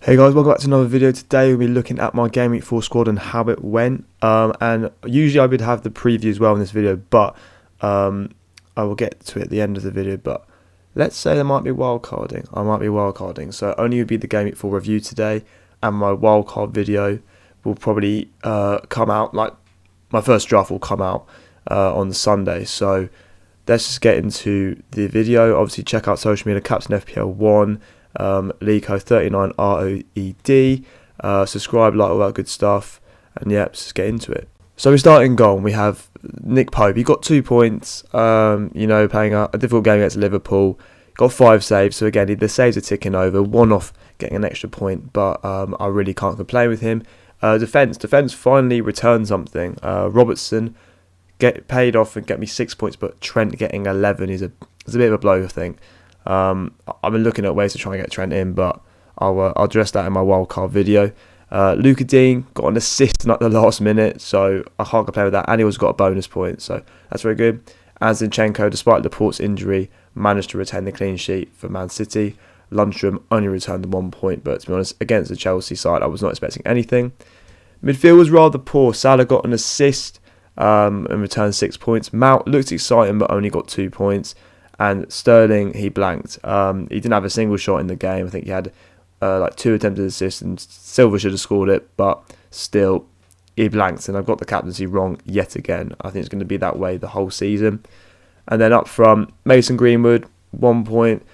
Hey guys, welcome back to another video. Today we'll be looking at my Gameweek 4 squad and how it went. And usually I would have the preview as well in this video, but I will get to it at the end of the video. But let's say there might be wildcarding. I might be wildcarding, so only would be the Gameweek 4 review today, and my wildcard video will probably come out, like my first draft will come out on Sunday. So let's just get into the video. Obviously check out social media, Captain FPL1. Lico39 ROED, subscribe, like, all that good stuff, and yeah, let's just get into it. So we start in goal and we have Nick Pope. He got 2 points, playing a difficult game against Liverpool, got 5 saves, so again the saves are ticking over, one off getting an extra point, but I really can't complain with him. Defence finally returned something. Robertson get paid off and get me 6 points, but Trent getting 11 is a bit of a blow, I think. I've been looking at ways to try and get Trent in, but I'll address that in my wildcard video. Luca Dean got an assist at the last minute, so I can't complain with that. And he also got a bonus point, so that's very good. And Zinchenko, despite Laporte's injury, managed to retain the clean sheet for Man City. Lundstram only returned the 1 point, but to be honest, against the Chelsea side, I was not expecting anything. Midfield was rather poor. Salah got an assist and returned 6 points. Mount looked exciting, but only got 2 points. And Sterling, he blanked. He didn't have a single shot in the game. I think he had like 2 attempted assists, and Silva should have scored it, but still, he blanked. And I've got the captaincy wrong yet again. I think it's going to be that way the whole season. And then up front, Mason Greenwood, 1 point.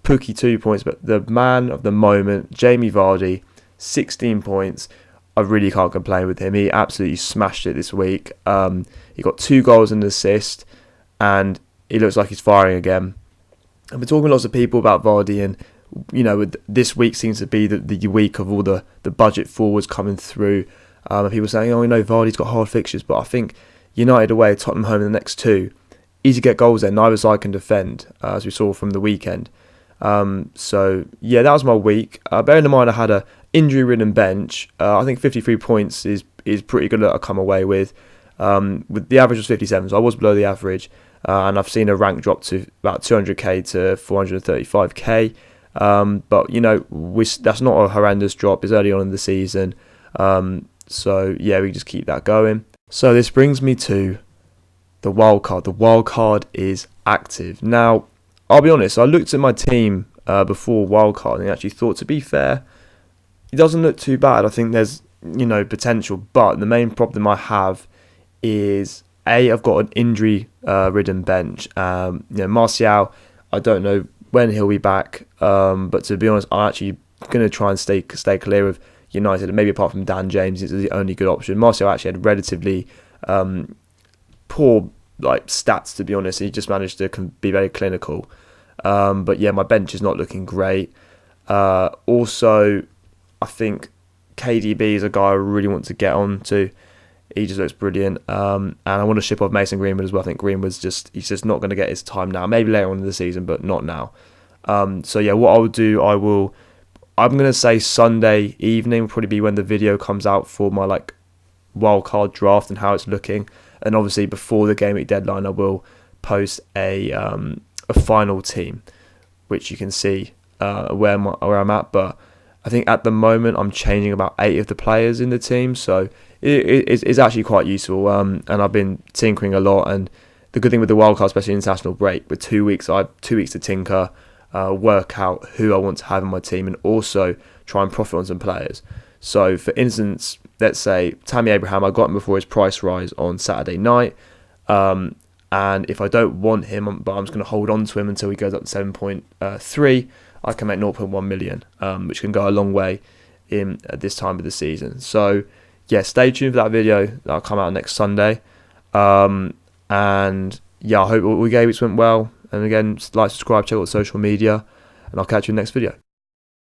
Pukki, 2 points. But the man of the moment, Jamie Vardy, 16 points. I really can't complain with him. He absolutely smashed it this week. He got 2 goals and an assist, and he looks like he's firing again. I've been talking to lots of people about Vardy, and this week seems to be the week of all the budget forwards coming through. And people saying, Vardy's got hard fixtures, but I think United away, Tottenham home in the next 2, easy to get goals there. Neither side can defend, as we saw from the weekend. So yeah, that was my week. Bearing in mind I had a injury-ridden bench, I think 53 points is pretty good that I come away with. The average was 57, so I was below the average. And I've seen a rank drop to about 200k to 435k. But, that's not a horrendous drop. It's early on in the season. So, yeah, we just keep that going. So this brings me to the wildcard. The wildcard is active. Now, I'll be honest, I looked at my team before wildcard and actually thought, to be fair, it doesn't look too bad. I think there's, potential. But the main problem I have is, I've got an injury-ridden bench. Martial, I don't know when he'll be back. But to be honest, I'm actually going to try and stay clear of United. And maybe apart from Dan James, it's the only good option. Martial actually had relatively poor stats, to be honest. He just managed to be very clinical. But yeah, my bench is not looking great. Also, I think KDB is a guy I really want to get on to. He just looks brilliant, and I want to ship off Mason Greenwood as well. I think Greenwood's he's just not going to get his time now. Maybe later on in the season, but not now. So yeah, what I'll do, I'm going to say Sunday evening will probably be when the video comes out for my wildcard draft and how it's looking. And obviously before the game week deadline, I will post a final team, which you can see where I'm at. But I think at the moment I'm changing about 8 of the players in the team, so it's actually quite useful. And I've been tinkering a lot. And the good thing with the wildcard, especially international break, with 2 weeks, I have 2 weeks to tinker, work out who I want to have in my team, and also try and profit on some players. So, for instance, let's say Tammy Abraham, I got him before his price rise on Saturday night. And if I don't want him, but I'm just going to hold on to him until he goes up to 7.3, I can make 0.1 million, which can go a long way at this time of the season. So, yeah, stay tuned for that video. That'll come out next Sunday. And yeah, I hope all the games went well. And again, like, subscribe, check out social media, and I'll catch you in the next video.